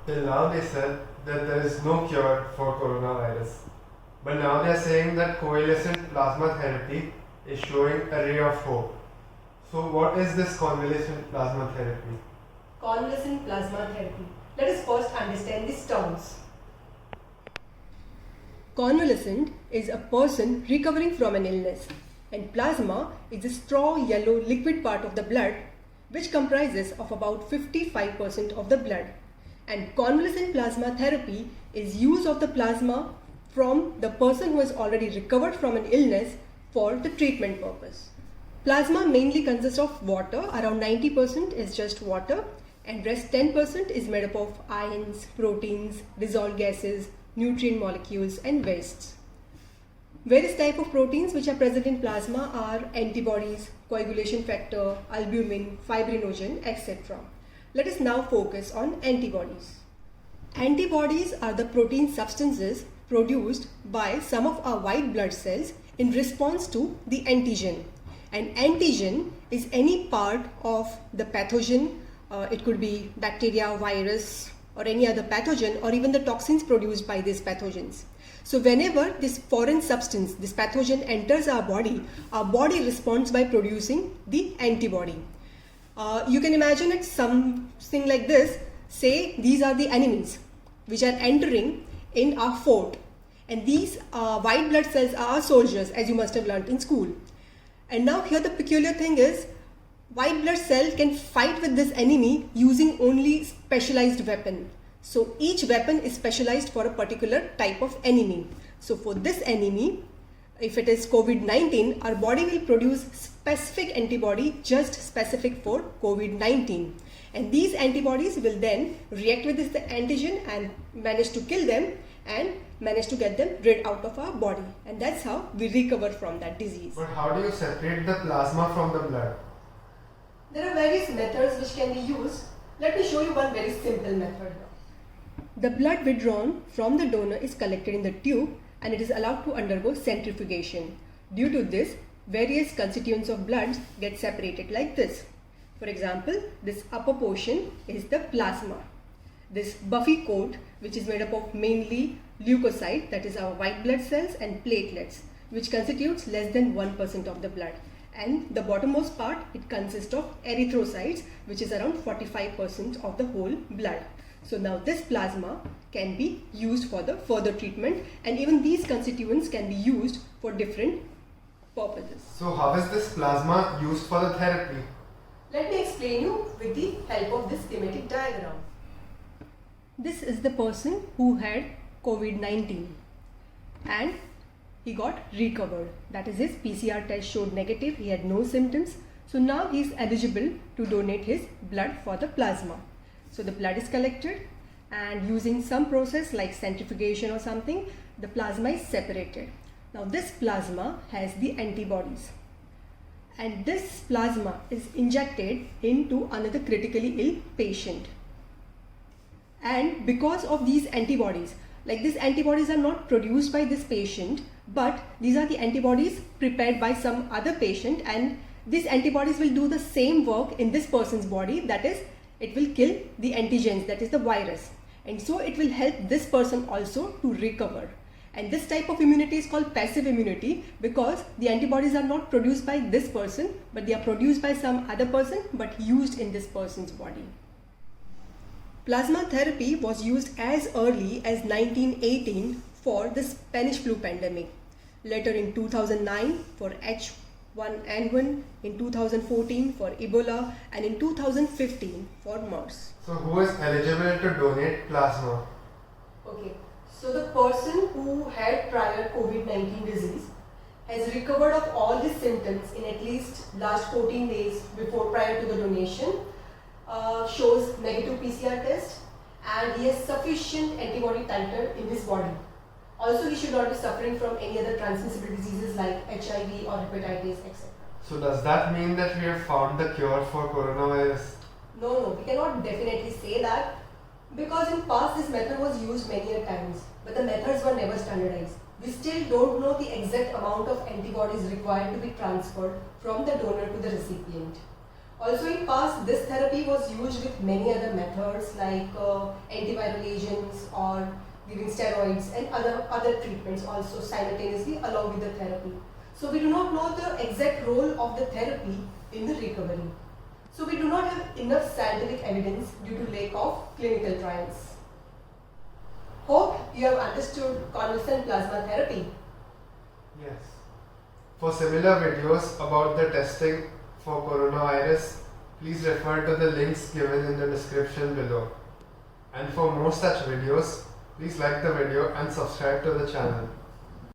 Till now they said that there is no cure for coronavirus. But now they are saying that coalescent plasma therapy is showing a ray of hope. So what is this convalescent plasma therapy? Convalescent plasma therapy. Let us first understand these terms. Convalescent is a person recovering from an illness, and plasma is a straw yellow liquid part of the blood which comprises of about 55% of the blood. And convalescent plasma therapy is use of the plasma from the person who has already recovered from an illness for the treatment purpose. Plasma mainly consists of water, around 90% is just water, and rest 10% is made up of ions, proteins, dissolved gases, nutrient molecules and wastes. Various types of proteins which are present in plasma are antibodies, coagulation factor, albumin, fibrinogen, etc. Let us now focus on antibodies. Antibodies are the protein substances produced by some of our white blood cells in response to the antigen. An antigen is any part of the pathogen, it could be bacteria, virus or any other pathogen, or even the toxins produced by these pathogens. So whenever this foreign substance, this pathogen enters our body responds by producing the antibody. You can imagine it something like this. Say these are the enemies which are entering in our fort, and these white blood cells are our soldiers, as you must have learnt in school. And now here the peculiar thing is, white blood cell can fight with this enemy using only specialized weapon. So each weapon is specialized for a particular type of enemy. So for this enemy, if it is COVID-19, our body will produce specific antibody just specific for COVID-19. And these antibodies will then react with this antigen and manage to kill them and manage to get them rid out of our body. And that's how we recover from that disease. But how do you separate the plasma from the blood? There are various methods which can be used. Let me show you one very simple method here. The blood withdrawn from the donor is collected in the tube and it is allowed to undergo centrifugation. Due to this, various constituents of blood get separated like this. For example, this upper portion is the plasma. This buffy coat, which is made up of mainly leukocyte, that is our white blood cells, and platelets, which constitutes less than 1% of the blood. And the bottommost part, it consists of erythrocytes, which is around 45% of the whole blood. So now this plasma can be used for the further treatment, and even these constituents can be used for different purposes. So how is this plasma used for the therapy? Let me explain you with the help of this schematic diagram. This is the person who had COVID-19 and he got recovered. That is, his PCR test showed negative, he had no symptoms. So now he is eligible to donate his blood for the plasma. So the blood is collected and using some process like centrifugation or something, the plasma is separated. Now this plasma has the antibodies. And this plasma is injected into another critically ill patient. And because of these antibodies, like these antibodies are not produced by this patient, but these are the antibodies prepared by some other patient, and these antibodies will do the same work in this person's body, that is, it will kill the antigens, that is the virus. And so it will help this person also to recover. And this type of immunity is called passive immunity because the antibodies are not produced by this person, but they are produced by some other person but used in this person's body. Plasma therapy was used as early as 1918 for the Spanish flu pandemic, later in 2009 for H1N1, in 2014 for Ebola, and in 2015 for MERS. So who is eligible to donate plasma? Okay. So the person who had prior COVID-19 disease has recovered of all his symptoms in at least last 14 days prior to the donation, shows negative PCR test, and he has sufficient antibody titer in his body. Also, he should not be suffering from any other transmissible diseases like HIV or hepatitis, etc. So does that mean that we have found the cure for coronavirus? No, we cannot definitely say that, because in past this method was used many a times, but the methods were never standardized. We still don't know the exact amount of antibodies required to be transferred from the donor to the recipient. Also in past, this therapy was used with many other methods like antiviral agents or giving steroids and other treatments also simultaneously along with the therapy. So we do not know the exact role of the therapy in the recovery. So we do not have enough scientific evidence due to lack of clinical trials. Hope you have understood convalescent plasma therapy. Yes. For similar videos about the testing for coronavirus, please refer to the links given in the description below. And for more such videos, please like the video and subscribe to the channel.